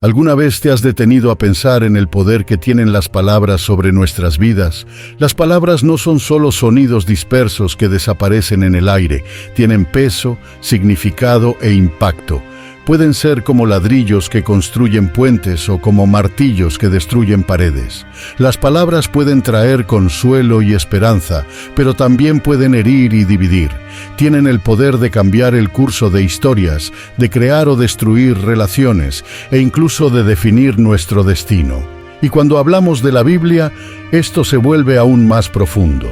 ¿Alguna vez te has detenido a pensar en el poder que tienen las palabras sobre nuestras vidas? Las palabras no son solo sonidos dispersos que desaparecen en el aire, tienen peso, significado e impacto. Pueden ser como ladrillos que construyen puentes o como martillos que destruyen paredes. Las palabras pueden traer consuelo y esperanza, pero también pueden herir y dividir. Tienen el poder de cambiar el curso de historias, de crear o destruir relaciones e incluso de definir nuestro destino. Y cuando hablamos de la Biblia, esto se vuelve aún más profundo.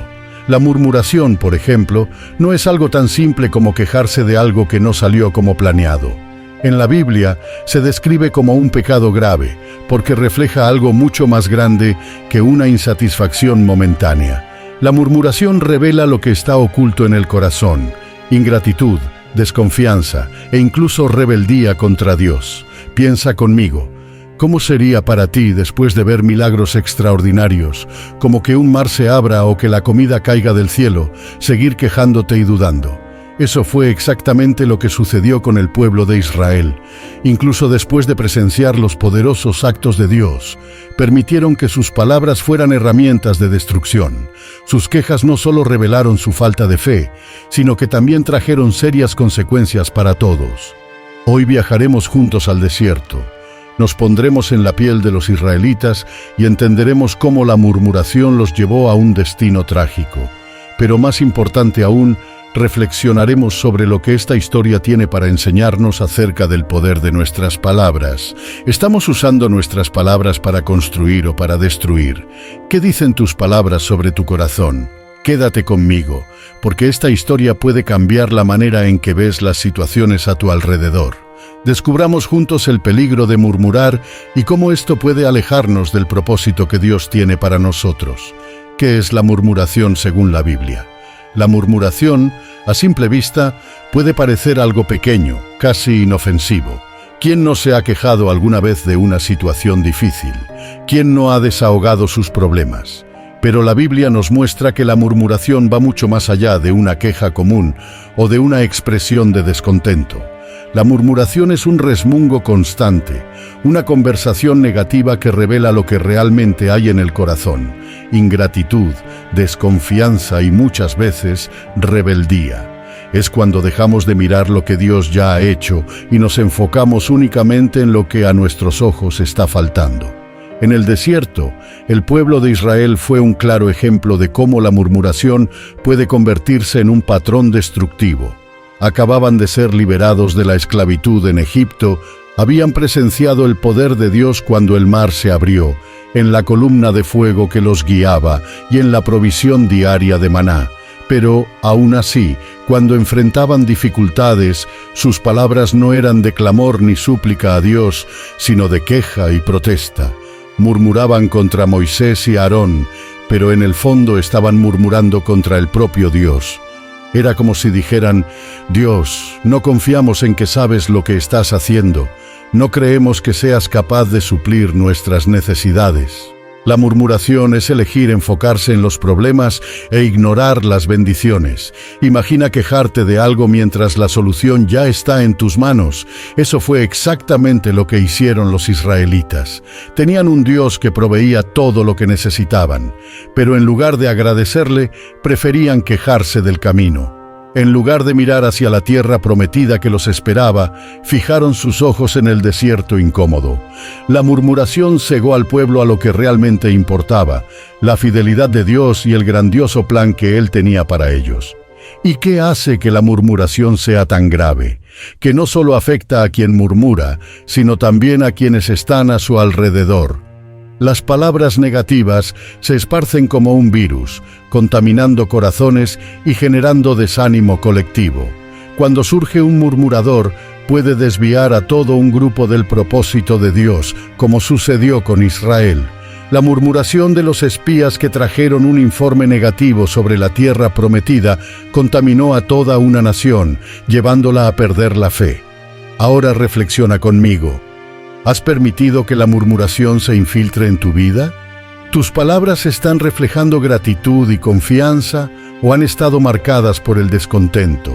La murmuración, por ejemplo, no es algo tan simple como quejarse de algo que no salió como planeado. En la Biblia se describe como un pecado grave, porque refleja algo mucho más grande que una insatisfacción momentánea. La murmuración revela lo que está oculto en el corazón: ingratitud, desconfianza e incluso rebeldía contra Dios. Piensa conmigo, ¿cómo sería para ti después de ver milagros extraordinarios, como que un mar se abra o que la comida caiga del cielo, seguir quejándote y dudando? Eso fue exactamente lo que sucedió con el pueblo de Israel. Incluso después de presenciar los poderosos actos de Dios, permitieron que sus palabras fueran herramientas de destrucción. Sus quejas no solo revelaron su falta de fe, sino que también trajeron serias consecuencias para todos. Hoy viajaremos juntos al desierto. Nos pondremos en la piel de los israelitas y entenderemos cómo la murmuración los llevó a un destino trágico. Pero más importante aún, reflexionaremos sobre lo que esta historia tiene para enseñarnos acerca del poder de nuestras palabras. ¿Estamos usando nuestras palabras para construir o para destruir? ¿Qué dicen tus palabras sobre tu corazón? Quédate conmigo, porque esta historia puede cambiar la manera en que ves las situaciones a tu alrededor. Descubramos juntos el peligro de murmurar y cómo esto puede alejarnos del propósito que Dios tiene para nosotros. ¿Qué es la murmuración según la Biblia? La murmuración, a simple vista, puede parecer algo pequeño, casi inofensivo. ¿Quién no se ha quejado alguna vez de una situación difícil? ¿Quién no ha desahogado sus problemas? Pero la Biblia nos muestra que la murmuración va mucho más allá de una queja común o de una expresión de descontento. La murmuración es un resmungo constante, una conversación negativa que revela lo que realmente hay en el corazón: ingratitud, desconfianza y muchas veces rebeldía. Es cuando dejamos de mirar lo que Dios ya ha hecho y nos enfocamos únicamente en lo que a nuestros ojos está faltando. En el desierto, el pueblo de Israel fue un claro ejemplo de cómo la murmuración puede convertirse en un patrón destructivo. Acababan de ser liberados de la esclavitud en Egipto, habían presenciado el poder de Dios cuando el mar se abrió, en la columna de fuego que los guiaba y en la provisión diaria de maná. Pero, aún así, cuando enfrentaban dificultades, sus palabras no eran de clamor ni súplica a Dios, sino de queja y protesta. Murmuraban contra Moisés y Aarón, pero en el fondo estaban murmurando contra el propio Dios. Era como si dijeran: Dios, no confiamos en que sabes lo que estás haciendo, no creemos que seas capaz de suplir nuestras necesidades. La murmuración es elegir enfocarse en los problemas e ignorar las bendiciones. Imagina quejarte de algo mientras la solución ya está en tus manos. Eso fue exactamente lo que hicieron los israelitas. Tenían un Dios que proveía todo lo que necesitaban, pero en lugar de agradecerle, preferían quejarse del camino. En lugar de mirar hacia la tierra prometida que los esperaba, fijaron sus ojos en el desierto incómodo. La murmuración cegó al pueblo a lo que realmente importaba: la fidelidad de Dios y el grandioso plan que Él tenía para ellos. ¿Y qué hace que la murmuración sea tan grave? Que no solo afecta a quien murmura, sino también a quienes están a su alrededor. Las palabras negativas se esparcen como un virus, contaminando corazones y generando desánimo colectivo. Cuando surge un murmurador, puede desviar a todo un grupo del propósito de Dios, como sucedió con Israel. La murmuración de los espías que trajeron un informe negativo sobre la tierra prometida contaminó a toda una nación, llevándola a perder la fe. Ahora reflexiona conmigo. ¿Has permitido que la murmuración se infiltre en tu vida? ¿Tus palabras están reflejando gratitud y confianza o han estado marcadas por el descontento?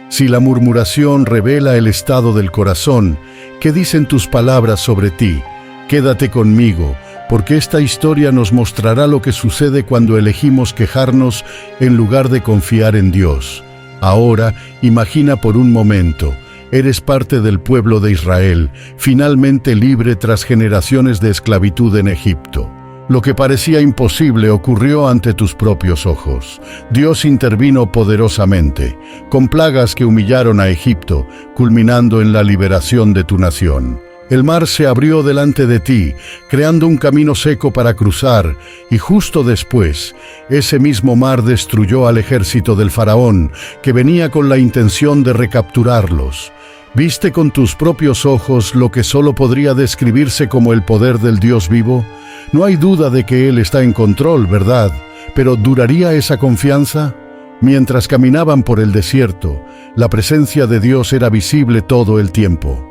Si la murmuración revela el estado del corazón, ¿Qué dicen tus palabras sobre ti? Quédate conmigo, porque esta historia nos mostrará lo que sucede cuando elegimos quejarnos en lugar de confiar en Dios. Ahora, imagina por un momento, eres parte del pueblo de Israel, finalmente libre tras generaciones de esclavitud en Egipto. Lo que parecía imposible ocurrió ante tus propios ojos. Dios intervino poderosamente, con plagas que humillaron a Egipto, culminando en la liberación de tu nación. El mar se abrió delante de ti, creando un camino seco para cruzar, y justo después, ese mismo mar destruyó al ejército del faraón, que venía con la intención de recapturarlos. ¿Viste con tus propios ojos lo que solo podría describirse como el poder del Dios vivo? No hay duda de que Él está en control, ¿verdad? Pero ¿duraría esa confianza? Mientras caminaban por el desierto, la presencia de Dios era visible todo el tiempo.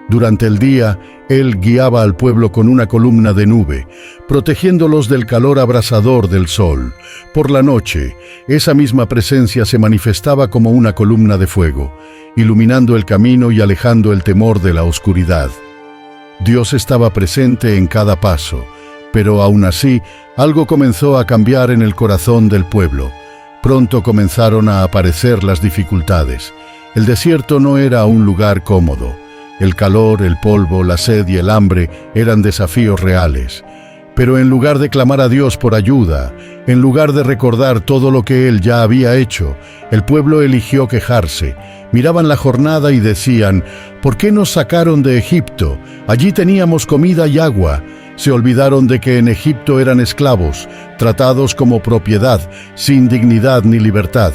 Durante el día, Él guiaba al pueblo con una columna de nube, protegiéndolos del calor abrasador del sol. Por la noche, esa misma presencia se manifestaba como una columna de fuego, iluminando el camino y alejando el temor de la oscuridad. Dios estaba presente en cada paso, pero aún así, algo comenzó a cambiar en el corazón del pueblo. Pronto comenzaron a aparecer las dificultades. El desierto no era un lugar cómodo. El calor, el polvo, la sed y el hambre eran desafíos reales. Pero en lugar de clamar a Dios por ayuda, en lugar de recordar todo lo que Él ya había hecho, el pueblo eligió quejarse. Miraban la jornada y decían: ¿por qué nos sacaron de Egipto? Allí teníamos comida y agua. Se olvidaron de que en Egipto eran esclavos, tratados como propiedad, sin dignidad ni libertad.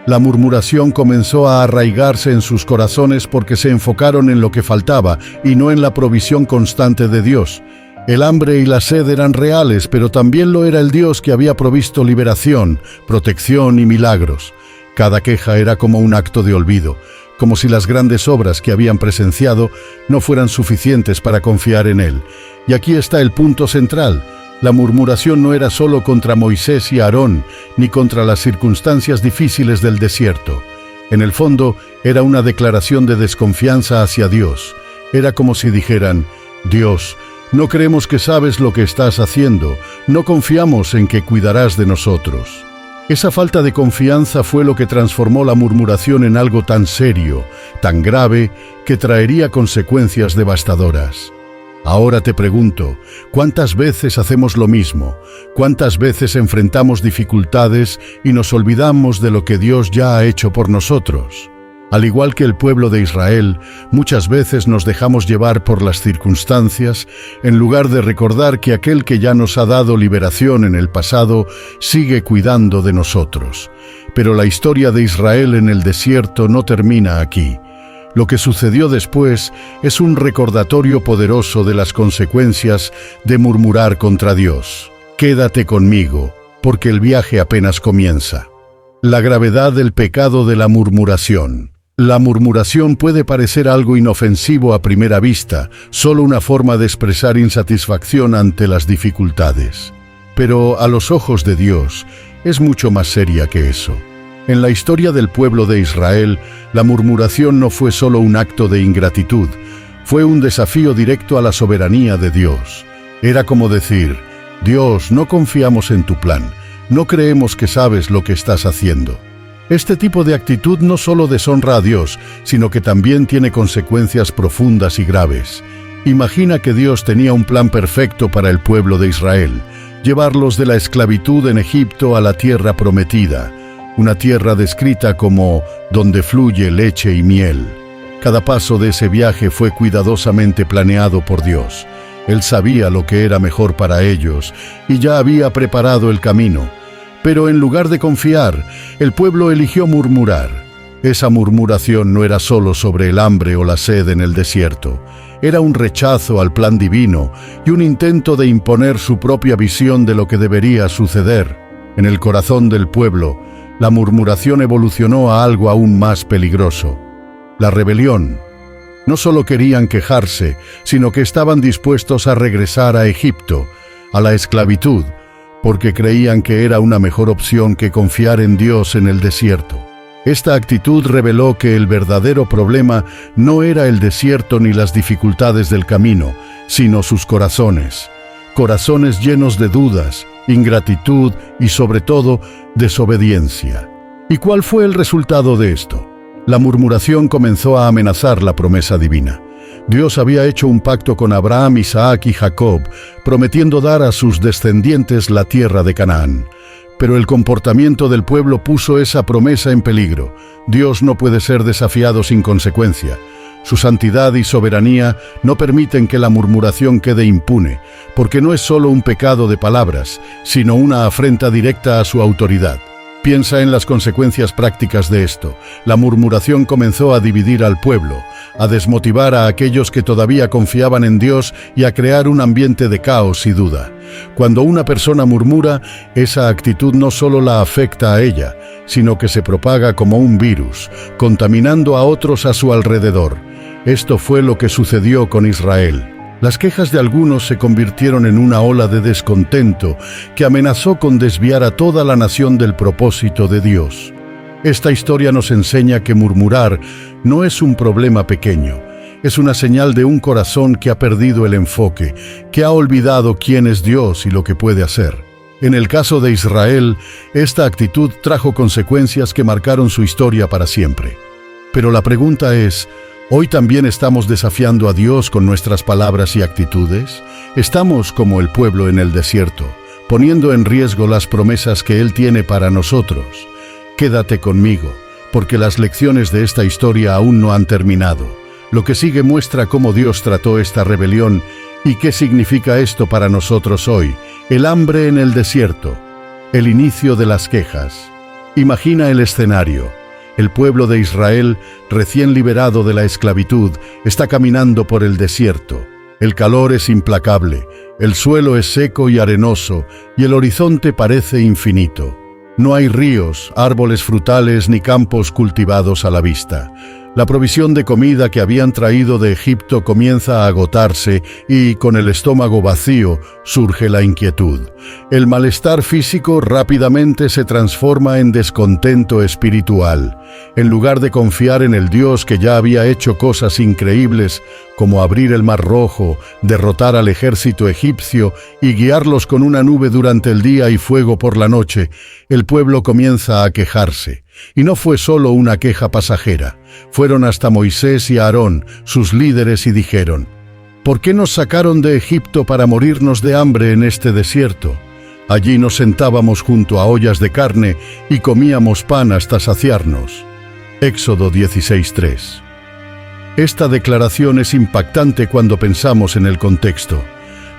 La murmuración comenzó a arraigarse en sus corazones porque se enfocaron en lo que faltaba y no en la provisión constante de Dios. El hambre y la sed eran reales, pero también lo era el Dios que había provisto liberación, protección y milagros. Cada queja era como un acto de olvido, como si las grandes obras que habían presenciado no fueran suficientes para confiar en Él. Y aquí está el punto central. La murmuración no era solo contra Moisés y Aarón, ni contra las circunstancias difíciles del desierto. En el fondo, era una declaración de desconfianza hacia Dios. Era como si dijeran: Dios, no creemos que sabes lo que estás haciendo, no confiamos en que cuidarás de nosotros. Esa falta de confianza fue lo que transformó la murmuración en algo tan serio, tan grave, que traería consecuencias devastadoras. Ahora te pregunto, ¿cuántas veces hacemos lo mismo? ¿Cuántas veces enfrentamos dificultades y nos olvidamos de lo que Dios ya ha hecho por nosotros? Al igual que el pueblo de Israel, muchas veces nos dejamos llevar por las circunstancias, en lugar de recordar que aquel que ya nos ha dado liberación en el pasado sigue cuidando de nosotros. Pero la historia de Israel en el desierto no termina aquí. Lo que sucedió después es un recordatorio poderoso de las consecuencias de murmurar contra Dios. Quédate conmigo, porque el viaje apenas comienza. La gravedad del pecado de la murmuración. La murmuración puede parecer algo inofensivo a primera vista, solo una forma de expresar insatisfacción ante las dificultades. Pero a los ojos de Dios es mucho más seria que eso. En la historia del pueblo de Israel, la murmuración no fue solo un acto de ingratitud, fue un desafío directo a la soberanía de Dios. Era como decir: Dios, no confiamos en tu plan, no creemos que sabes lo que estás haciendo. Este tipo de actitud no solo deshonra a Dios, sino que también tiene consecuencias profundas y graves. Imagina que Dios tenía un plan perfecto para el pueblo de Israel, llevarlos de la esclavitud en Egipto a la tierra prometida, una tierra descrita como donde fluye leche y miel. Cada paso de ese viaje fue cuidadosamente planeado por Dios. Él sabía lo que era mejor para ellos y ya había preparado el camino. Pero en lugar de confiar, el pueblo eligió murmurar. Esa murmuración no era solo sobre el hambre o la sed en el desierto. Era un rechazo al plan divino y un intento de imponer su propia visión de lo que debería suceder. En el corazón del pueblo, la murmuración evolucionó a algo aún más peligroso: la rebelión. No solo querían quejarse, sino que estaban dispuestos a regresar a Egipto, a la esclavitud, porque creían que era una mejor opción que confiar en Dios en el desierto. Esta actitud reveló que el verdadero problema no era el desierto ni las dificultades del camino, sino sus corazones. Corazones llenos de dudas, ingratitud y, sobre todo, desobediencia. ¿Y cuál fue el resultado de esto? La murmuración comenzó a amenazar la promesa divina. Dios había hecho un pacto con Abraham, Isaac y Jacob, prometiendo dar a sus descendientes la tierra de Canaán. Pero el comportamiento del pueblo puso esa promesa en peligro. Dios no puede ser desafiado sin consecuencia. Su santidad y soberanía no permiten que la murmuración quede impune, porque no es solo un pecado de palabras, sino una afrenta directa a su autoridad. Piensa en las consecuencias prácticas de esto. La murmuración comenzó a dividir al pueblo, a desmotivar a aquellos que todavía confiaban en Dios y a crear un ambiente de caos y duda. Cuando una persona murmura, esa actitud no solo la afecta a ella, sino que se propaga como un virus, contaminando a otros a su alrededor. Esto fue lo que sucedió con Israel. Las quejas de algunos se convirtieron en una ola de descontento que amenazó con desviar a toda la nación del propósito de Dios. Esta historia nos enseña que murmurar no es un problema pequeño, es una señal de un corazón que ha perdido el enfoque, que ha olvidado quién es Dios y lo que puede hacer. En el caso de Israel, esta actitud trajo consecuencias que marcaron su historia para siempre. Pero la pregunta es, ¿hoy también estamos desafiando a Dios con nuestras palabras y actitudes? Estamos como el pueblo en el desierto, poniendo en riesgo las promesas que Él tiene para nosotros. Quédate conmigo, porque las lecciones de esta historia aún no han terminado. Lo que sigue muestra cómo Dios trató esta rebelión y qué significa esto para nosotros hoy. El hambre en el desierto, el inicio de las quejas. Imagina el escenario. El pueblo de Israel, recién liberado de la esclavitud, está caminando por el desierto. El calor es implacable, el suelo es seco y arenoso, y el horizonte parece infinito. No hay ríos, árboles frutales ni campos cultivados a la vista. La provisión de comida que habían traído de Egipto comienza a agotarse y, con el estómago vacío, surge la inquietud. El malestar físico rápidamente se transforma en descontento espiritual. En lugar de confiar en el Dios que ya había hecho cosas increíbles, como abrir el Mar Rojo, derrotar al ejército egipcio y guiarlos con una nube durante el día y fuego por la noche, el pueblo comienza a quejarse. Y no fue solo una queja pasajera. Fueron hasta Moisés y Aarón, sus líderes, y dijeron: ¿por qué nos sacaron de Egipto para morirnos de hambre en este desierto? Allí nos sentábamos junto a ollas de carne y comíamos pan hasta saciarnos. Éxodo 16:3. Esta declaración es impactante cuando pensamos en el contexto.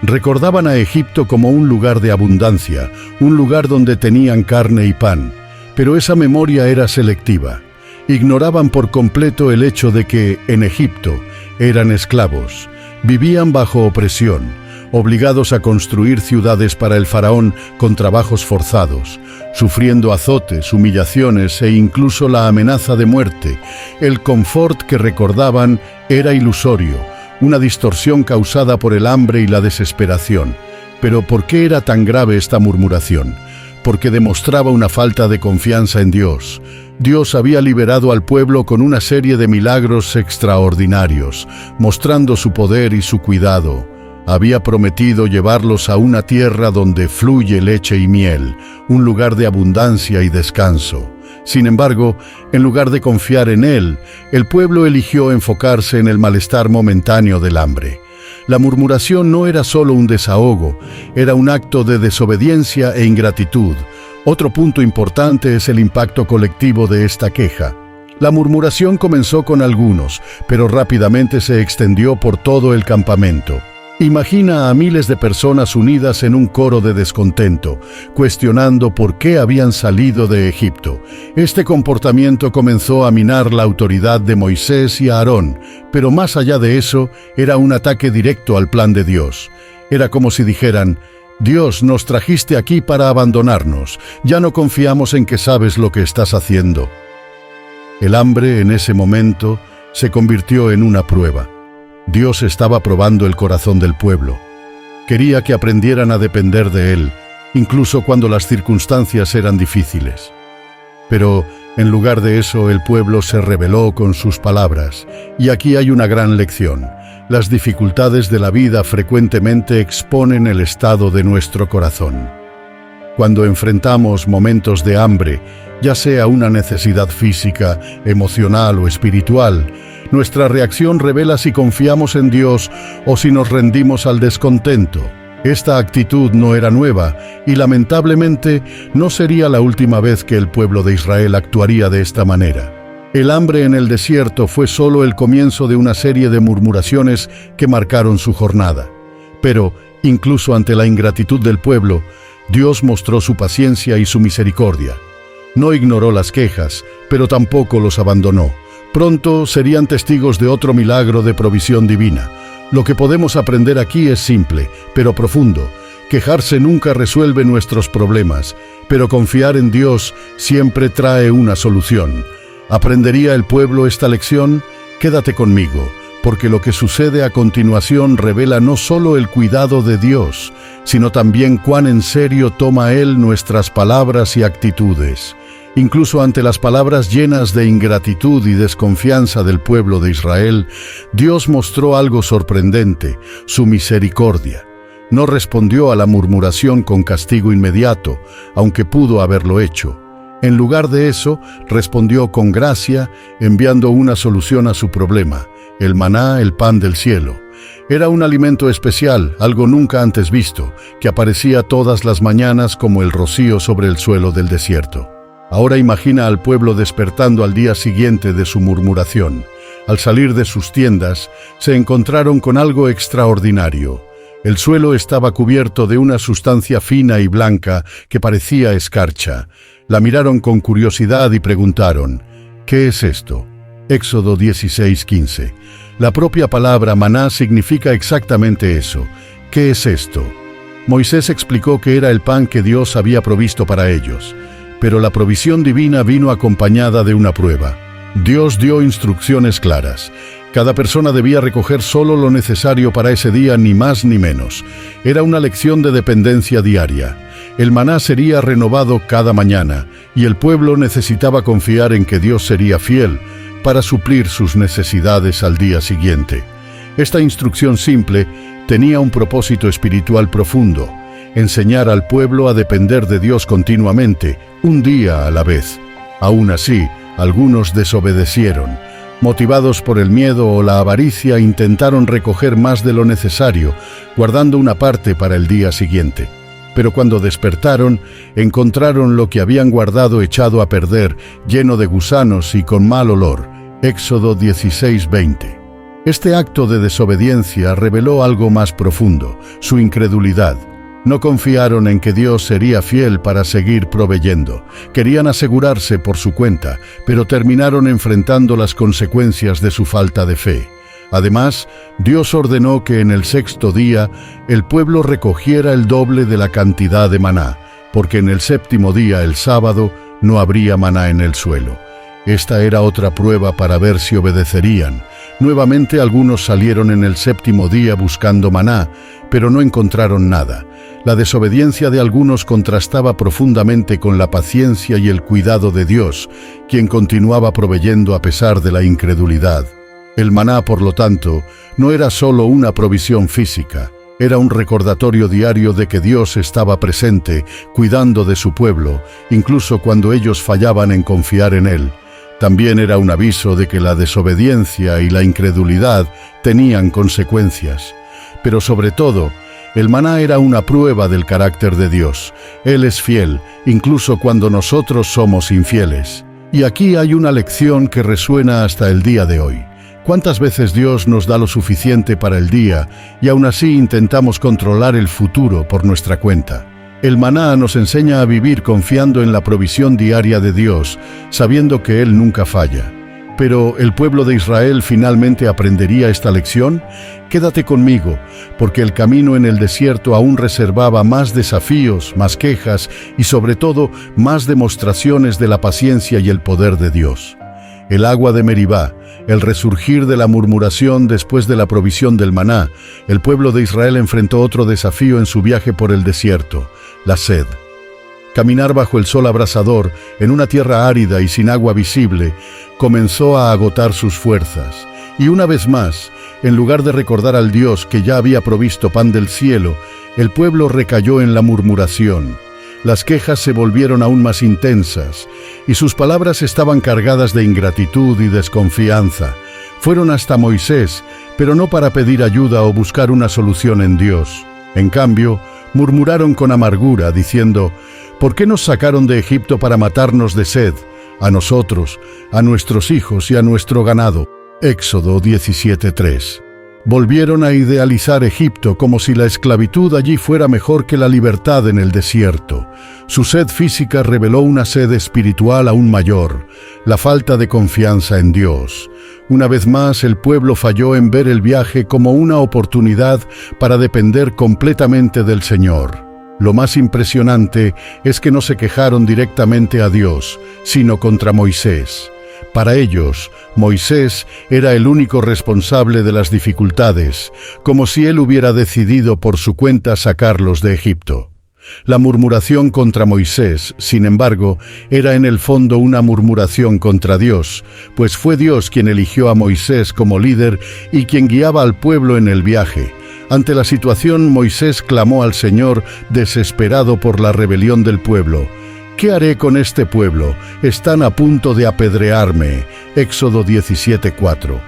Recordaban a Egipto como un lugar de abundancia, un lugar donde tenían carne y pan. Pero esa memoria era selectiva. Ignoraban por completo el hecho de que, en Egipto, eran esclavos, vivían bajo opresión, obligados a construir ciudades para el faraón con trabajos forzados, sufriendo azotes, humillaciones e incluso la amenaza de muerte. El confort que recordaban era ilusorio, una distorsión causada por el hambre y la desesperación. Pero ¿por qué era tan grave esta murmuración? Porque demostraba una falta de confianza en Dios. Dios había liberado al pueblo con una serie de milagros extraordinarios, mostrando su poder y su cuidado. Había prometido llevarlos a una tierra donde fluye leche y miel, un lugar de abundancia y descanso. Sin embargo, en lugar de confiar en Él, el pueblo eligió enfocarse en el malestar momentáneo del hambre. La murmuración no era solo un desahogo, era un acto de desobediencia e ingratitud. Otro punto importante es el impacto colectivo de esta queja. La murmuración comenzó con algunos, pero rápidamente se extendió por todo el campamento. Imagina a miles de personas unidas en un coro de descontento, cuestionando por qué habían salido de Egipto. Este comportamiento comenzó a minar la autoridad de Moisés y Aarón, pero más allá de eso, era un ataque directo al plan de Dios. Era como si dijeran: Dios, nos trajiste aquí para abandonarnos, ya no confiamos en que sabes lo que estás haciendo. El hambre en ese momento se convirtió en una prueba. Dios estaba probando el corazón del pueblo. Quería que aprendieran a depender de Él, incluso cuando las circunstancias eran difíciles. Pero En lugar de eso, el pueblo se rebeló con sus palabras. Y aquí hay una gran lección. Las dificultades de la vida frecuentemente exponen el estado de nuestro corazón. Cuando enfrentamos momentos de hambre, ya sea una necesidad física, emocional o espiritual, nuestra reacción revela si confiamos en Dios o si nos rendimos al descontento. Esta actitud no era nueva y lamentablemente no sería la última vez que el pueblo de Israel actuaría de esta manera. El hambre en el desierto fue solo el comienzo de una serie de murmuraciones que marcaron su jornada. Pero, incluso ante la ingratitud del pueblo, Dios mostró su paciencia y su misericordia. No ignoró las quejas, pero tampoco los abandonó. Pronto serían testigos de otro milagro de provisión divina. Lo que podemos aprender aquí es simple, pero profundo. Quejarse nunca resuelve nuestros problemas, pero confiar en Dios siempre trae una solución. ¿Aprendería el pueblo esta lección? Quédate conmigo, porque lo que sucede a continuación revela no solo el cuidado de Dios, sino también cuán en serio toma Él nuestras palabras y actitudes. Incluso ante las palabras llenas de ingratitud y desconfianza del pueblo de Israel, Dios mostró algo sorprendente, su misericordia. No respondió a la murmuración con castigo inmediato, aunque pudo haberlo hecho. En lugar de eso, respondió con gracia, enviando una solución a su problema, el maná, el pan del cielo. Era un alimento especial, algo nunca antes visto, que aparecía todas las mañanas como el rocío sobre el suelo del desierto. Ahora imagina al pueblo despertando al día siguiente de su murmuración. Al salir de sus tiendas, se encontraron con algo extraordinario. El suelo estaba cubierto de una sustancia fina y blanca que parecía escarcha. La miraron con curiosidad y preguntaron, ¿qué es esto? Éxodo 16:15. La propia palabra maná significa exactamente eso. ¿Qué es esto? Moisés explicó que era el pan que Dios había provisto para ellos. Pero la provisión divina vino acompañada de una prueba. Dios dio instrucciones claras. Cada persona debía recoger solo lo necesario para ese día, ni más ni menos. Era una lección de dependencia diaria. El maná sería renovado cada mañana, y el pueblo necesitaba confiar en que Dios sería fiel para suplir sus necesidades al día siguiente. Esta instrucción simple tenía un propósito espiritual profundo: enseñar al pueblo a depender de Dios continuamente, un día a la vez. Aún así, algunos desobedecieron. Motivados por el miedo o la avaricia, intentaron recoger más de lo necesario, guardando una parte para el día siguiente. Pero cuando despertaron, encontraron lo que habían guardado echado a perder, lleno de gusanos y con mal olor. Éxodo 16:20. Este acto de desobediencia reveló algo más profundo: su incredulidad. No confiaron en que Dios sería fiel para seguir proveyendo. Querían asegurarse por su cuenta, pero terminaron enfrentando las consecuencias de su falta de fe. Además, Dios ordenó que en el sexto día el pueblo recogiera el doble de la cantidad de maná, porque en el séptimo día, el sábado, no habría maná en el suelo. Esta era otra prueba para ver si obedecerían. Nuevamente algunos salieron en el séptimo día buscando maná, pero no encontraron nada. La desobediencia de algunos contrastaba profundamente con la paciencia y el cuidado de Dios, quien continuaba proveyendo a pesar de la incredulidad. El maná, por lo tanto, no era solo una provisión física, era un recordatorio diario de que Dios estaba presente, cuidando de su pueblo, incluso cuando ellos fallaban en confiar en Él. También era un aviso de que la desobediencia y la incredulidad tenían consecuencias. Pero sobre todo, el maná era una prueba del carácter de Dios. Él es fiel, incluso cuando nosotros somos infieles. Y aquí hay una lección que resuena hasta el día de hoy. ¿Cuántas veces Dios nos da lo suficiente para el día y aún así intentamos controlar el futuro por nuestra cuenta? El maná nos enseña a vivir confiando en la provisión diaria de Dios, sabiendo que Él nunca falla. Pero ¿el pueblo de Israel finalmente aprendería esta lección? Quédate conmigo, porque el camino en el desierto aún reservaba más desafíos, más quejas y sobre todo más demostraciones de la paciencia y el poder de Dios. El agua de Meribá, el resurgir de la murmuración después de la provisión del maná, el pueblo de Israel enfrentó otro desafío en su viaje por el desierto: la sed. Caminar bajo el sol abrasador, en una tierra árida y sin agua visible, comenzó a agotar sus fuerzas. Y una vez más, en lugar de recordar al Dios que ya había provisto pan del cielo, el pueblo recayó en la murmuración. Las quejas se volvieron aún más intensas, y sus palabras estaban cargadas de ingratitud y desconfianza. Fueron hasta Moisés, pero no para pedir ayuda o buscar una solución en Dios. En cambio, murmuraron con amargura, diciendo: ¿por qué nos sacaron de Egipto para matarnos de sed, a nosotros, a nuestros hijos y a nuestro ganado? Éxodo 17:3. Volvieron a idealizar Egipto como si la esclavitud allí fuera mejor que la libertad en el desierto. Su sed física reveló una sed espiritual aún mayor, la falta de confianza en Dios. Una vez más, el pueblo falló en ver el viaje como una oportunidad para depender completamente del Señor. Lo más impresionante es que no se quejaron directamente a Dios, sino contra Moisés. Para ellos, Moisés era el único responsable de las dificultades, como si él hubiera decidido por su cuenta sacarlos de Egipto. La murmuración contra Moisés, sin embargo, era en el fondo una murmuración contra Dios, pues fue Dios quien eligió a Moisés como líder y quien guiaba al pueblo en el viaje. Ante la situación, Moisés clamó al Señor, desesperado por la rebelión del pueblo. ¿Qué haré con este pueblo? Están a punto de apedrearme. Éxodo 17:4.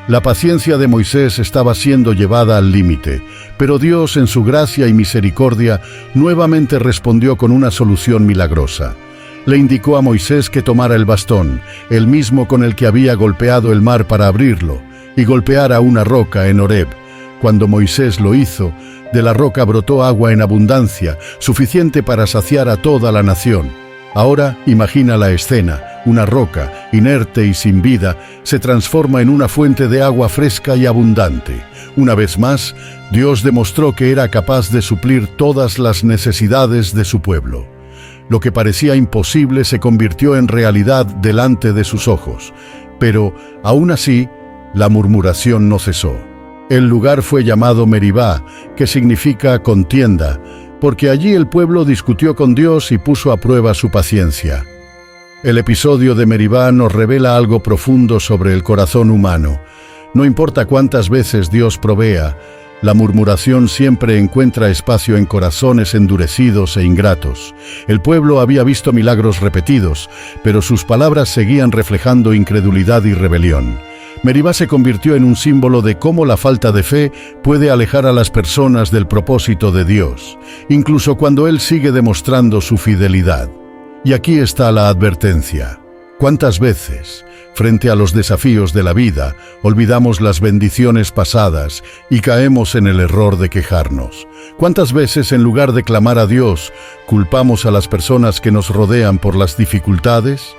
La paciencia de Moisés estaba siendo llevada al límite, pero Dios, en su gracia y misericordia, nuevamente respondió con una solución milagrosa. Le indicó a Moisés que tomara el bastón, el mismo con el que había golpeado el mar para abrirlo, y golpeara una roca en Horeb. Cuando Moisés lo hizo, de la roca brotó agua en abundancia, suficiente para saciar a toda la nación. Ahora imagina la escena: una roca, inerte y sin vida, se transforma en una fuente de agua fresca y abundante. Una vez más, Dios demostró que era capaz de suplir todas las necesidades de su pueblo. Lo que parecía imposible se convirtió en realidad delante de sus ojos. Pero, aún así, la murmuración no cesó. El lugar fue llamado Meribá, que significa contienda, porque allí el pueblo discutió con Dios y puso a prueba su paciencia. El episodio de Meribá nos revela algo profundo sobre el corazón humano. No importa cuántas veces Dios provea, la murmuración siempre encuentra espacio en corazones endurecidos e ingratos. El pueblo había visto milagros repetidos, pero sus palabras seguían reflejando incredulidad y rebelión. Meribá se convirtió en un símbolo de cómo la falta de fe puede alejar a las personas del propósito de Dios, incluso cuando Él sigue demostrando su fidelidad. Y aquí está la advertencia. ¿Cuántas veces, frente a los desafíos de la vida, olvidamos las bendiciones pasadas y caemos en el error de quejarnos? ¿Cuántas veces, en lugar de clamar a Dios, culpamos a las personas que nos rodean por las dificultades?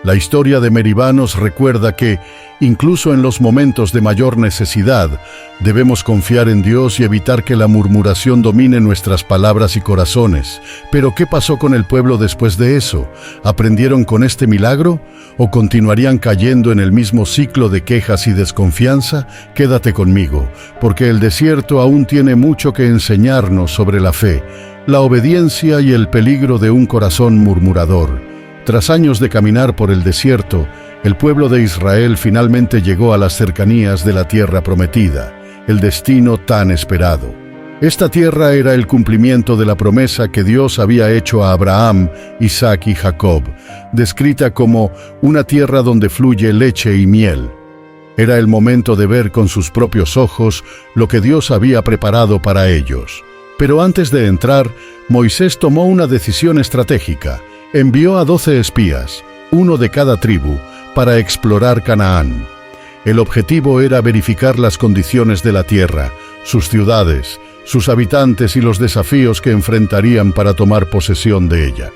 La historia de Meribá nos recuerda que, incluso en los momentos de mayor necesidad, debemos confiar en Dios y evitar que la murmuración domine nuestras palabras y corazones. Pero, ¿qué pasó con el pueblo después de eso? ¿Aprendieron con este milagro? ¿O continuarían cayendo en el mismo ciclo de quejas y desconfianza? Quédate conmigo, porque el desierto aún tiene mucho que enseñarnos sobre la fe, la obediencia y el peligro de un corazón murmurador. Tras años de caminar por el desierto, el pueblo de Israel finalmente llegó a las cercanías de la tierra prometida, el destino tan esperado. Esta tierra era el cumplimiento de la promesa que Dios había hecho a Abraham, Isaac y Jacob, descrita como una tierra donde fluye leche y miel. Era el momento de ver con sus propios ojos lo que Dios había preparado para ellos. Pero antes de entrar, Moisés tomó una decisión estratégica. Envió a 12 espías, uno de cada tribu, para explorar Canaán. El objetivo era verificar las condiciones de la tierra, sus ciudades, sus habitantes y los desafíos que enfrentarían para tomar posesión de ella.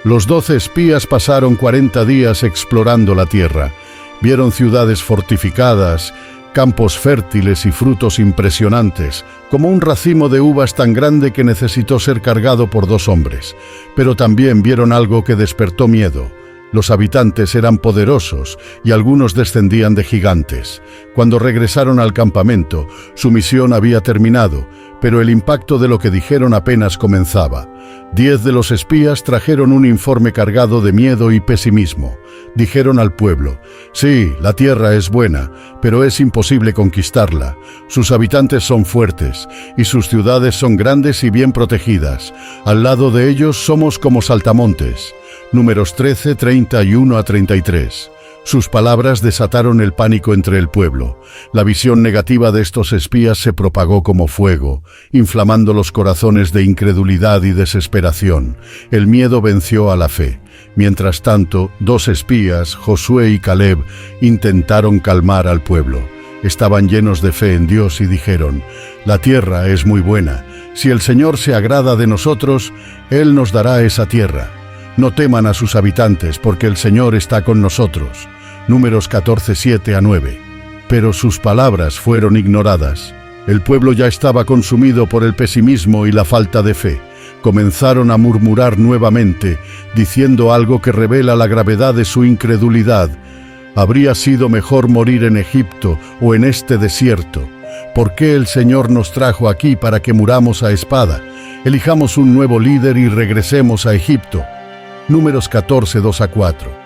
Los 12 espías pasaron 40 días explorando la tierra. Vieron ciudades fortificadas, campos fértiles y frutos impresionantes, como un racimo de uvas tan grande que necesitó ser cargado por 2 hombres. Pero también vieron algo que despertó miedo. Los habitantes eran poderosos y algunos descendían de gigantes. Cuando regresaron al campamento, su misión había terminado, pero el impacto de lo que dijeron apenas comenzaba. 10 de los espías trajeron un informe cargado de miedo y pesimismo. Dijeron al pueblo: sí, la tierra es buena, pero es imposible conquistarla. Sus habitantes son fuertes, y sus ciudades son grandes y bien protegidas. Al lado de ellos somos como saltamontes. Números 13, 31 a 33. Sus palabras desataron el pánico entre el pueblo. La visión negativa de estos espías se propagó como fuego, inflamando los corazones de incredulidad y desesperación. El miedo venció a la fe. Mientras tanto, 2 espías, Josué y Caleb, intentaron calmar al pueblo. Estaban llenos de fe en Dios y dijeron: la tierra es muy buena. Si el Señor se agrada de nosotros, Él nos dará esa tierra. No teman a sus habitantes, porque el Señor está con nosotros. Números 14, 7 a 9. Pero sus palabras fueron ignoradas. El pueblo ya estaba consumido por el pesimismo y la falta de fe. Comenzaron a murmurar nuevamente, diciendo algo que revela la gravedad de su incredulidad. Habría sido mejor morir en Egipto o en este desierto. ¿Por qué el Señor nos trajo aquí para que muramos a espada? Elijamos un nuevo líder y regresemos a Egipto. Números 14, 2 a 4.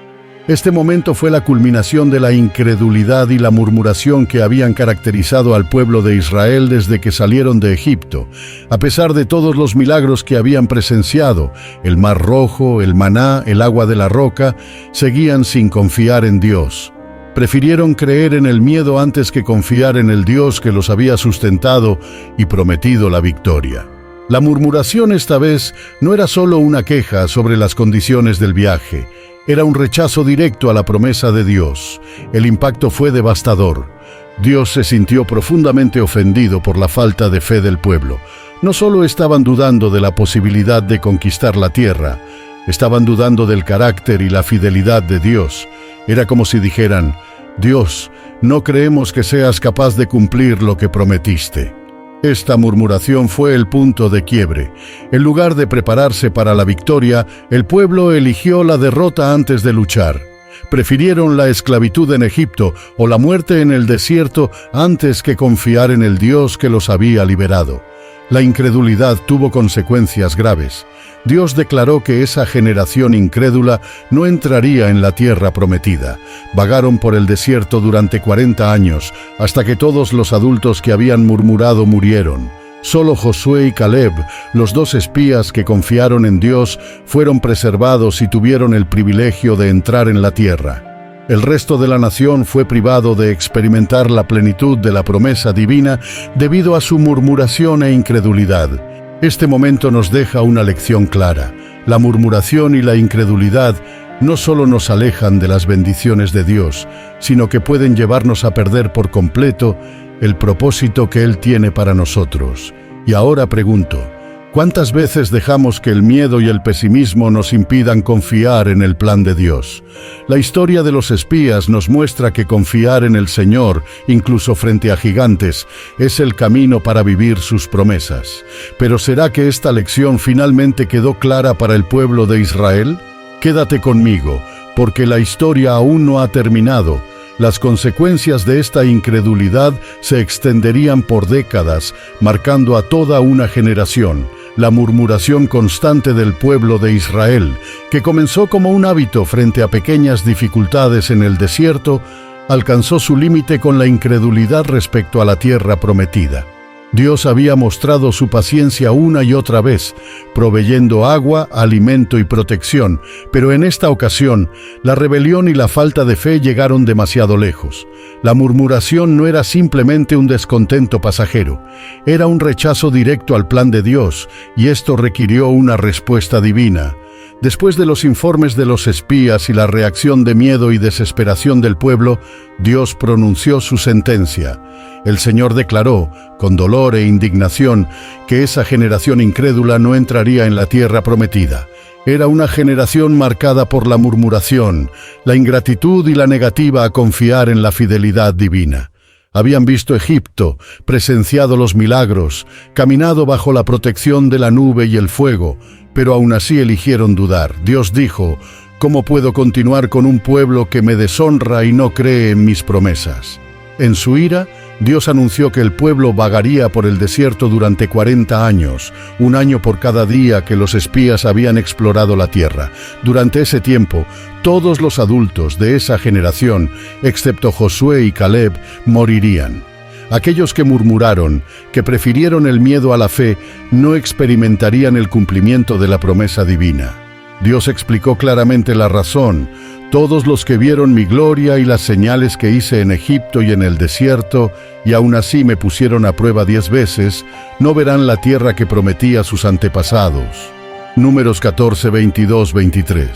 Este momento fue la culminación de la incredulidad y la murmuración que habían caracterizado al pueblo de Israel desde que salieron de Egipto. A pesar de todos los milagros que habían presenciado, el mar rojo, el maná, el agua de la roca, seguían sin confiar en Dios. Prefirieron creer en el miedo antes que confiar en el Dios que los había sustentado y prometido la victoria. La murmuración esta vez no era solo una queja sobre las condiciones del viaje. Era un rechazo directo a la promesa de Dios. El impacto fue devastador. Dios se sintió profundamente ofendido por la falta de fe del pueblo. No solo estaban dudando de la posibilidad de conquistar la tierra, estaban dudando del carácter y la fidelidad de Dios. Era como si dijeran: Dios, no creemos que seas capaz de cumplir lo que prometiste. Esta murmuración fue el punto de quiebre. En lugar de prepararse para la victoria, el pueblo eligió la derrota antes de luchar. Prefirieron la esclavitud en Egipto o la muerte en el desierto antes que confiar en el Dios que los había liberado. La incredulidad tuvo consecuencias graves. Dios declaró que esa generación incrédula no entraría en la tierra prometida. Vagaron por el desierto durante 40 años, hasta que todos los adultos que habían murmurado murieron. Solo Josué y Caleb, los 2 espías que confiaron en Dios, fueron preservados y tuvieron el privilegio de entrar en la tierra. El resto de la nación fue privado de experimentar la plenitud de la promesa divina debido a su murmuración e incredulidad. Este momento nos deja una lección clara. La murmuración y la incredulidad no solo nos alejan de las bendiciones de Dios, sino que pueden llevarnos a perder por completo el propósito que Él tiene para nosotros. Y ahora pregunto: ¿cuántas veces dejamos que el miedo y el pesimismo nos impidan confiar en el plan de Dios? La historia de los espías nos muestra que confiar en el Señor, incluso frente a gigantes, es el camino para vivir sus promesas. Pero ¿será que esta lección finalmente quedó clara para el pueblo de Israel? Quédate conmigo, porque la historia aún no ha terminado. Las consecuencias de esta incredulidad se extenderían por décadas, marcando a toda una generación. La murmuración constante del pueblo de Israel, que comenzó como un hábito frente a pequeñas dificultades en el desierto, alcanzó su límite con la incredulidad respecto a la tierra prometida. Dios había mostrado su paciencia una y otra vez, proveyendo agua, alimento y protección, pero en esta ocasión, la rebelión y la falta de fe llegaron demasiado lejos. La murmuración no era simplemente un descontento pasajero, era un rechazo directo al plan de Dios, y esto requirió una respuesta divina. Después de los informes de los espías y la reacción de miedo y desesperación del pueblo, Dios pronunció su sentencia. El Señor declaró, con dolor e indignación, que esa generación incrédula no entraría en la tierra prometida. Era una generación marcada por la murmuración, la ingratitud y la negativa a confiar en la fidelidad divina. Habían visto Egipto, presenciado los milagros, caminado bajo la protección de la nube y el fuego, pero aún así eligieron dudar. Dios dijo: ¿cómo puedo continuar con un pueblo que me deshonra y no cree en mis promesas? En su ira, Dios anunció que el pueblo vagaría por el desierto durante 40 años, un año por cada día que los espías habían explorado la tierra. Durante ese tiempo, todos los adultos de esa generación, excepto Josué y Caleb, morirían. Aquellos que murmuraron, que prefirieron el miedo a la fe, no experimentarían el cumplimiento de la promesa divina. Dios explicó claramente la razón. Todos los que vieron mi gloria y las señales que hice en Egipto y en el desierto, y aún así me pusieron a prueba 10 veces, no verán la tierra que prometí a sus antepasados. Números 14, 22, 23.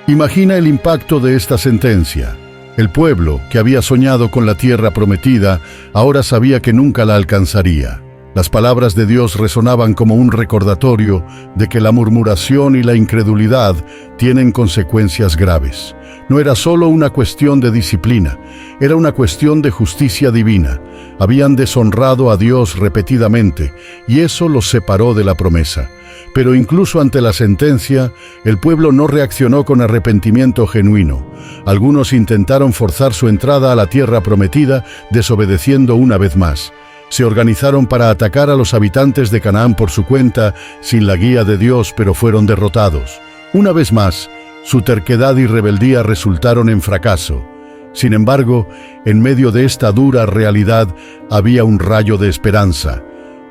Imagina el impacto de esta sentencia. El pueblo, que había soñado con la tierra prometida, ahora sabía que nunca la alcanzaría. Las palabras de Dios resonaban como un recordatorio de que la murmuración y la incredulidad tienen consecuencias graves. No era solo una cuestión de disciplina, era una cuestión de justicia divina. Habían deshonrado a Dios repetidamente, y eso los separó de la promesa. Pero incluso ante la sentencia, el pueblo no reaccionó con arrepentimiento genuino. Algunos intentaron forzar su entrada a la tierra prometida, desobedeciendo una vez más. Se organizaron para atacar a los habitantes de Canaán por su cuenta, sin la guía de Dios, pero fueron derrotados. Una vez más, su terquedad y rebeldía resultaron en fracaso. Sin embargo, en medio de esta dura realidad había un rayo de esperanza.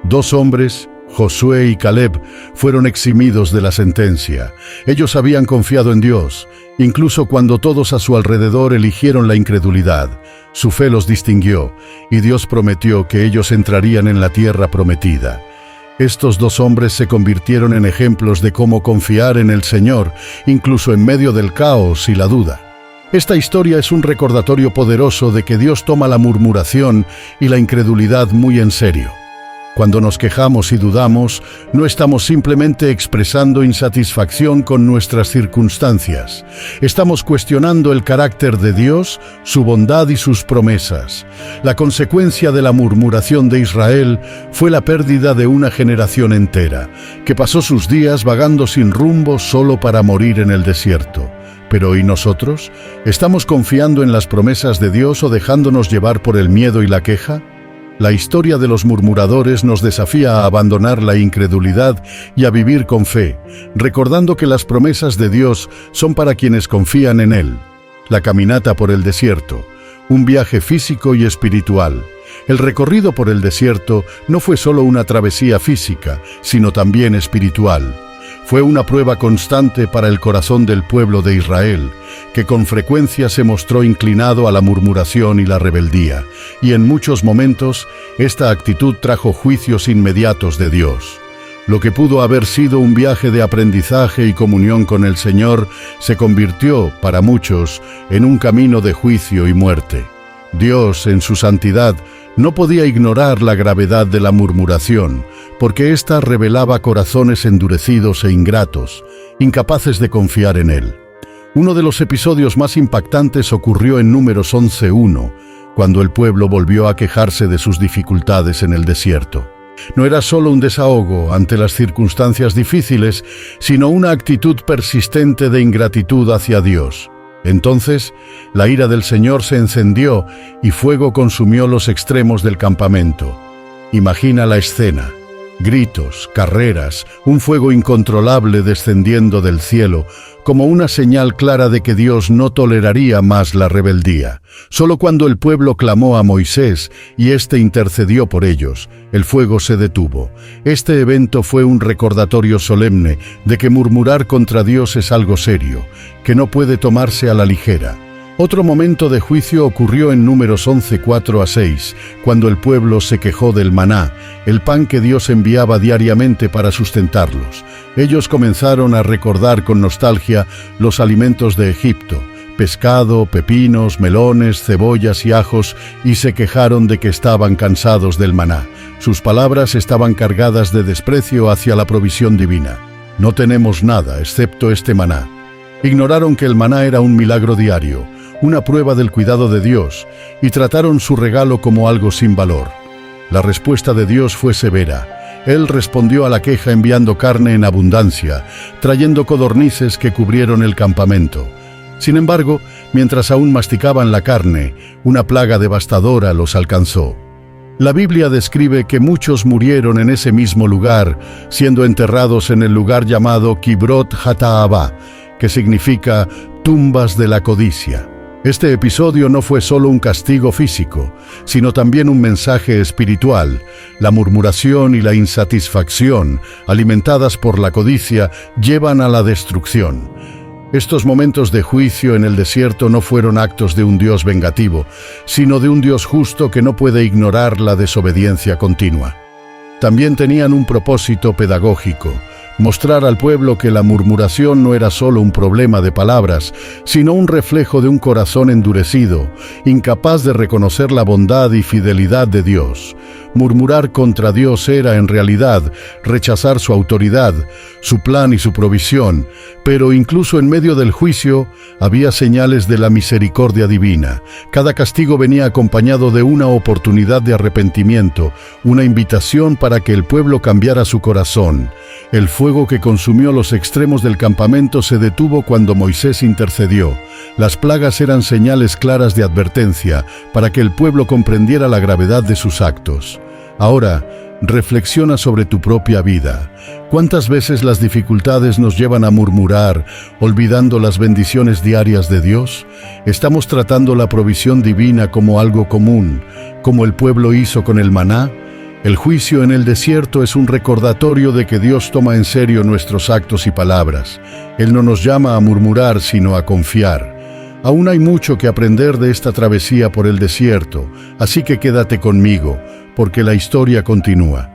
2 hombres, Josué y Caleb, fueron eximidos de la sentencia. Ellos habían confiado en Dios, incluso cuando todos a su alrededor eligieron la incredulidad. Su fe los distinguió, y Dios prometió que ellos entrarían en la tierra prometida. Estos 2 hombres se convirtieron en ejemplos de cómo confiar en el Señor, incluso en medio del caos y la duda. Esta historia es un recordatorio poderoso de que Dios toma la murmuración y la incredulidad muy en serio. Cuando nos quejamos y dudamos, no estamos simplemente expresando insatisfacción con nuestras circunstancias. Estamos cuestionando el carácter de Dios, su bondad y sus promesas. La consecuencia de la murmuración de Israel fue la pérdida de una generación entera, que pasó sus días vagando sin rumbo solo para morir en el desierto. Pero ¿y nosotros? ¿Estamos confiando en las promesas de Dios o dejándonos llevar por el miedo y la queja? La historia de los murmuradores nos desafía a abandonar la incredulidad y a vivir con fe, recordando que las promesas de Dios son para quienes confían en Él. La caminata por el desierto, un viaje físico y espiritual. El recorrido por el desierto no fue solo una travesía física, sino también espiritual. Fue una prueba constante para el corazón del pueblo de Israel, que con frecuencia se mostró inclinado a la murmuración y la rebeldía, y en muchos momentos esta actitud trajo juicios inmediatos de Dios. Lo que pudo haber sido un viaje de aprendizaje y comunión con el Señor se convirtió, para muchos, en un camino de juicio y muerte. Dios, en su santidad, no podía ignorar la gravedad de la murmuración, porque ésta revelaba corazones endurecidos e ingratos, incapaces de confiar en Él. Uno de los episodios más impactantes ocurrió en Números 11:1, cuando el pueblo volvió a quejarse de sus dificultades en el desierto. No era solo un desahogo ante las circunstancias difíciles, sino una actitud persistente de ingratitud hacia Dios. Entonces, la ira del Señor se encendió y fuego consumió los extremos del campamento. Imagina la escena. Gritos, carreras, un fuego incontrolable descendiendo del cielo, como una señal clara de que Dios no toleraría más la rebeldía. Solo cuando el pueblo clamó a Moisés y éste intercedió por ellos, el fuego se detuvo. Este evento fue un recordatorio solemne de que murmurar contra Dios es algo serio, que no puede tomarse a la ligera. Otro momento de juicio ocurrió en Números 11:4-6, cuando el pueblo se quejó del maná, el pan que Dios enviaba diariamente para sustentarlos. Ellos comenzaron a recordar con nostalgia los alimentos de Egipto, pescado, pepinos, melones, cebollas y ajos, y se quejaron de que estaban cansados del maná. Sus palabras estaban cargadas de desprecio hacia la provisión divina. No tenemos nada excepto este maná. Ignoraron que el maná era un milagro diario, una prueba del cuidado de Dios, y trataron su regalo como algo sin valor. La respuesta de Dios fue severa. Él respondió a la queja enviando carne en abundancia, trayendo codornices que cubrieron el campamento. Sin embargo, mientras aún masticaban la carne, una plaga devastadora los alcanzó. La Biblia describe que muchos murieron en ese mismo lugar, siendo enterrados en el lugar llamado Kibrot Hataavá, que significa tumbas de la codicia. Este episodio no fue solo un castigo físico, sino también un mensaje espiritual. La murmuración y la insatisfacción, alimentadas por la codicia, llevan a la destrucción. Estos momentos de juicio en el desierto no fueron actos de un Dios vengativo, sino de un Dios justo que no puede ignorar la desobediencia continua. También tenían un propósito pedagógico: mostrar al pueblo que la murmuración no era solo un problema de palabras, sino un reflejo de un corazón endurecido, incapaz de reconocer la bondad y fidelidad de Dios. Murmurar contra Dios era, en realidad, rechazar su autoridad, su plan y su provisión, pero incluso en medio del juicio había señales de la misericordia divina. Cada castigo venía acompañado de una oportunidad de arrepentimiento, una invitación para que el pueblo cambiara su corazón. El fuego que consumió los extremos del campamento se detuvo cuando Moisés intercedió. Las plagas eran señales claras de advertencia para que el pueblo comprendiera la gravedad de sus actos. Ahora, reflexiona sobre tu propia vida. ¿Cuántas veces las dificultades nos llevan a murmurar, olvidando las bendiciones diarias de Dios? ¿Estamos tratando la provisión divina como algo común, como el pueblo hizo con el maná? El juicio en el desierto es un recordatorio de que Dios toma en serio nuestros actos y palabras. Él no nos llama a murmurar, sino a confiar. Aún hay mucho que aprender de esta travesía por el desierto, así que quédate conmigo, porque la historia continúa.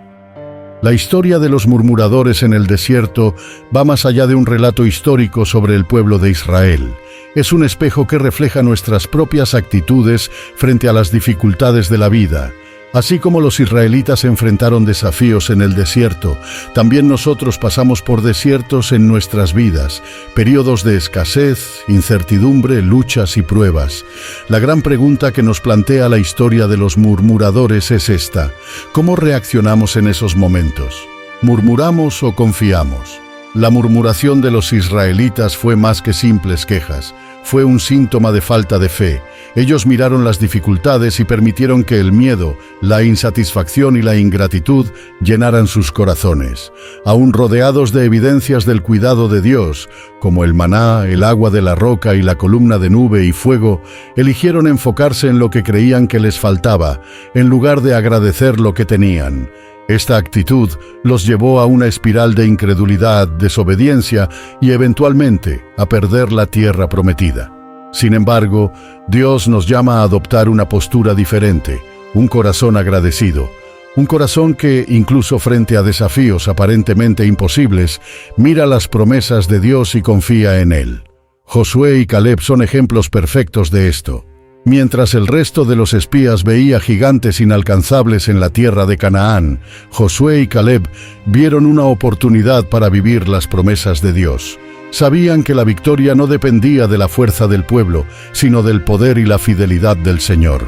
La historia de los murmuradores en el desierto va más allá de un relato histórico sobre el pueblo de Israel. Es un espejo que refleja nuestras propias actitudes frente a las dificultades de la vida. Así como los israelitas enfrentaron desafíos en el desierto, también nosotros pasamos por desiertos en nuestras vidas, periodos de escasez, incertidumbre, luchas y pruebas. La gran pregunta que nos plantea la historia de los murmuradores es esta: ¿cómo reaccionamos en esos momentos? ¿Murmuramos o confiamos? La murmuración de los israelitas fue más que simples quejas, fue un síntoma de falta de fe. Ellos miraron las dificultades y permitieron que el miedo, la insatisfacción y la ingratitud llenaran sus corazones. Aún rodeados de evidencias del cuidado de Dios, como el maná, el agua de la roca y la columna de nube y fuego, eligieron enfocarse en lo que creían que les faltaba, en lugar de agradecer lo que tenían. Esta actitud los llevó a una espiral de incredulidad, desobediencia y eventualmente a perder la tierra prometida. Sin embargo, Dios nos llama a adoptar una postura diferente, un corazón agradecido, un corazón que, incluso frente a desafíos aparentemente imposibles, mira las promesas de Dios y confía en Él. Josué y Caleb son ejemplos perfectos de esto. Mientras el resto de los espías veía gigantes inalcanzables en la tierra de Canaán, Josué y Caleb vieron una oportunidad para vivir las promesas de Dios. Sabían que la victoria no dependía de la fuerza del pueblo, sino del poder y la fidelidad del Señor.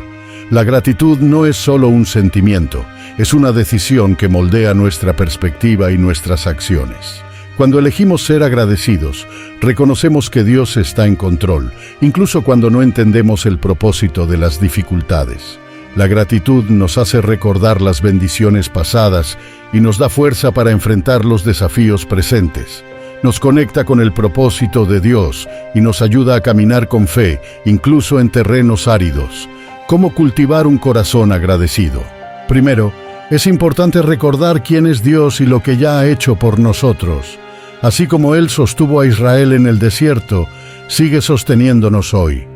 La gratitud no es solo un sentimiento, es una decisión que moldea nuestra perspectiva y nuestras acciones. Cuando elegimos ser agradecidos, reconocemos que Dios está en control, incluso cuando no entendemos el propósito de las dificultades. La gratitud nos hace recordar las bendiciones pasadas y nos da fuerza para enfrentar los desafíos presentes. Nos conecta con el propósito de Dios y nos ayuda a caminar con fe, incluso en terrenos áridos. ¿Cómo cultivar un corazón agradecido? Primero, es importante recordar quién es Dios y lo que ya ha hecho por nosotros. Así como Él sostuvo a Israel en el desierto, sigue sosteniéndonos hoy.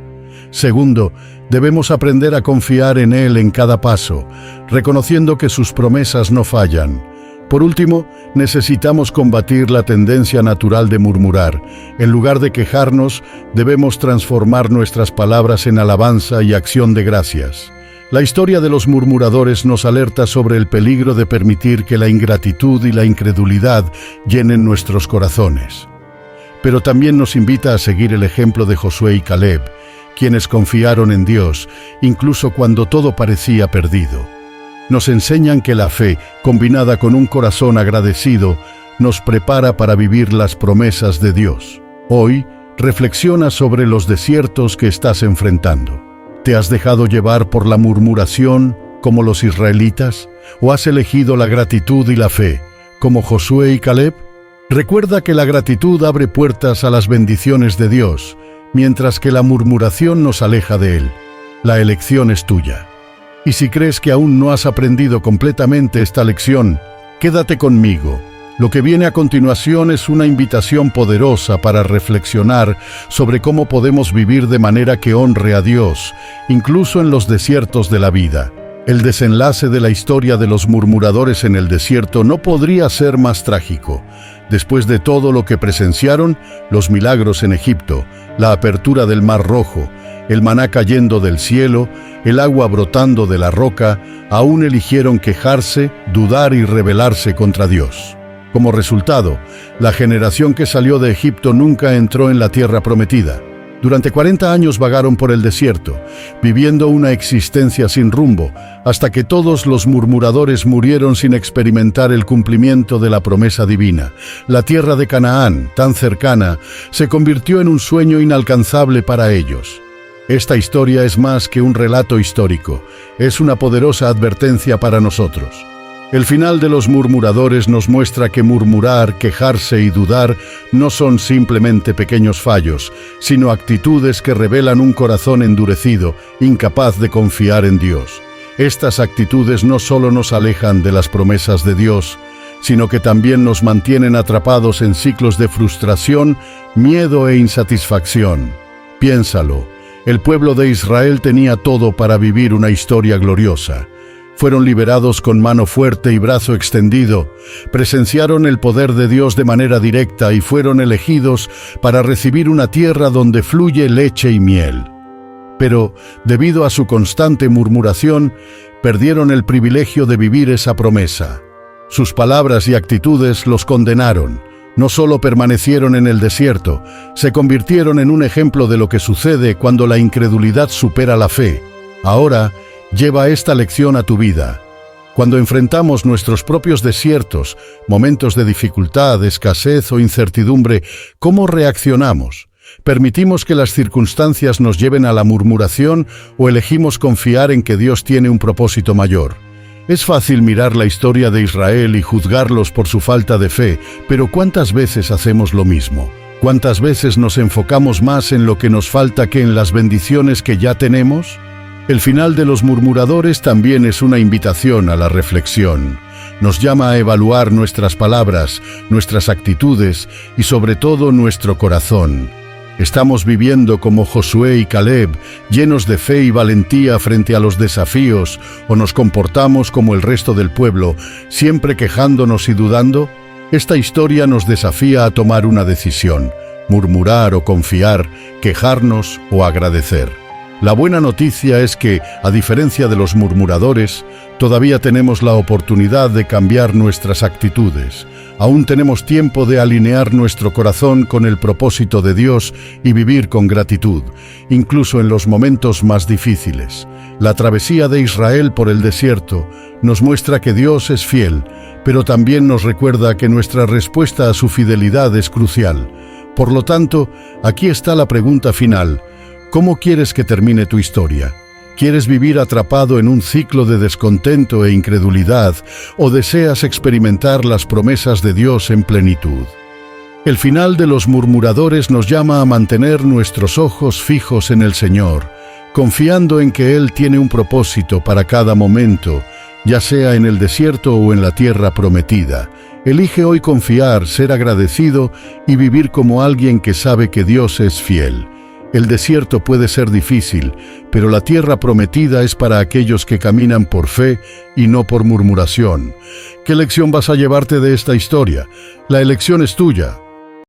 Segundo, debemos aprender a confiar en Él en cada paso, reconociendo que sus promesas no fallan. Por último, necesitamos combatir la tendencia natural de murmurar. En lugar de quejarnos, debemos transformar nuestras palabras en alabanza y acción de gracias. La historia de los murmuradores nos alerta sobre el peligro de permitir que la ingratitud y la incredulidad llenen nuestros corazones. Pero también nos invita a seguir el ejemplo de Josué y Caleb, quienes confiaron en Dios, incluso cuando todo parecía perdido. Nos enseñan que la fe, combinada con un corazón agradecido, nos prepara para vivir las promesas de Dios. Hoy, reflexiona sobre los desiertos que estás enfrentando. ¿Te has dejado llevar por la murmuración, como los israelitas? ¿O has elegido la gratitud y la fe, como Josué y Caleb? Recuerda que la gratitud abre puertas a las bendiciones de Dios, mientras que la murmuración nos aleja de Él. La elección es tuya. Y si crees que aún no has aprendido completamente esta lección, quédate conmigo. Lo que viene a continuación es una invitación poderosa para reflexionar sobre cómo podemos vivir de manera que honre a Dios, incluso en los desiertos de la vida. El desenlace de la historia de los murmuradores en el desierto no podría ser más trágico. Después de todo lo que presenciaron, los milagros en Egipto, la apertura del Mar Rojo, el maná cayendo del cielo, el agua brotando de la roca, aún eligieron quejarse, dudar y rebelarse contra Dios. Como resultado, la generación que salió de Egipto nunca entró en la tierra prometida. Durante 40 años vagaron por el desierto, viviendo una existencia sin rumbo, hasta que todos los murmuradores murieron sin experimentar el cumplimiento de la promesa divina. La tierra de Canaán, tan cercana, se convirtió en un sueño inalcanzable para ellos. Esta historia es más que un relato histórico, es una poderosa advertencia para nosotros. El final de los murmuradores nos muestra que murmurar, quejarse y dudar no son simplemente pequeños fallos, sino actitudes que revelan un corazón endurecido, incapaz de confiar en Dios. Estas actitudes no solo nos alejan de las promesas de Dios, sino que también nos mantienen atrapados en ciclos de frustración, miedo e insatisfacción. Piénsalo, el pueblo de Israel tenía todo para vivir una historia gloriosa. Fueron liberados con mano fuerte y brazo extendido, presenciaron el poder de Dios de manera directa y fueron elegidos para recibir una tierra donde fluye leche y miel. Pero, debido a su constante murmuración, perdieron el privilegio de vivir esa promesa. Sus palabras y actitudes los condenaron. No solo permanecieron en el desierto, se convirtieron en un ejemplo de lo que sucede cuando la incredulidad supera la fe. Ahora, lleva esta lección a tu vida. Cuando enfrentamos nuestros propios desiertos, momentos de dificultad, escasez o incertidumbre, ¿cómo reaccionamos? ¿Permitimos que las circunstancias nos lleven a la murmuración o elegimos confiar en que Dios tiene un propósito mayor? Es fácil mirar la historia de Israel y juzgarlos por su falta de fe, pero ¿cuántas veces hacemos lo mismo? ¿Cuántas veces nos enfocamos más en lo que nos falta que en las bendiciones que ya tenemos? El final de los murmuradores también es una invitación a la reflexión. Nos llama a evaluar nuestras palabras, nuestras actitudes y sobre todo nuestro corazón. ¿Estamos viviendo como Josué y Caleb, llenos de fe y valentía frente a los desafíos, o nos comportamos como el resto del pueblo, siempre quejándonos y dudando? Esta historia nos desafía a tomar una decisión: murmurar o confiar, quejarnos o agradecer. La buena noticia es que, a diferencia de los murmuradores, todavía tenemos la oportunidad de cambiar nuestras actitudes. Aún tenemos tiempo de alinear nuestro corazón con el propósito de Dios y vivir con gratitud, incluso en los momentos más difíciles. La travesía de Israel por el desierto nos muestra que Dios es fiel, pero también nos recuerda que nuestra respuesta a su fidelidad es crucial. Por lo tanto, aquí está la pregunta final: ¿cómo quieres que termine tu historia? ¿Quieres vivir atrapado en un ciclo de descontento e incredulidad o deseas experimentar las promesas de Dios en plenitud? El final de los murmuradores nos llama a mantener nuestros ojos fijos en el Señor, confiando en que Él tiene un propósito para cada momento, ya sea en el desierto o en la tierra prometida. Elige hoy confiar, ser agradecido y vivir como alguien que sabe que Dios es fiel. El desierto puede ser difícil, pero la tierra prometida es para aquellos que caminan por fe y no por murmuración. ¿Qué lección vas a llevarte de esta historia? La elección es tuya.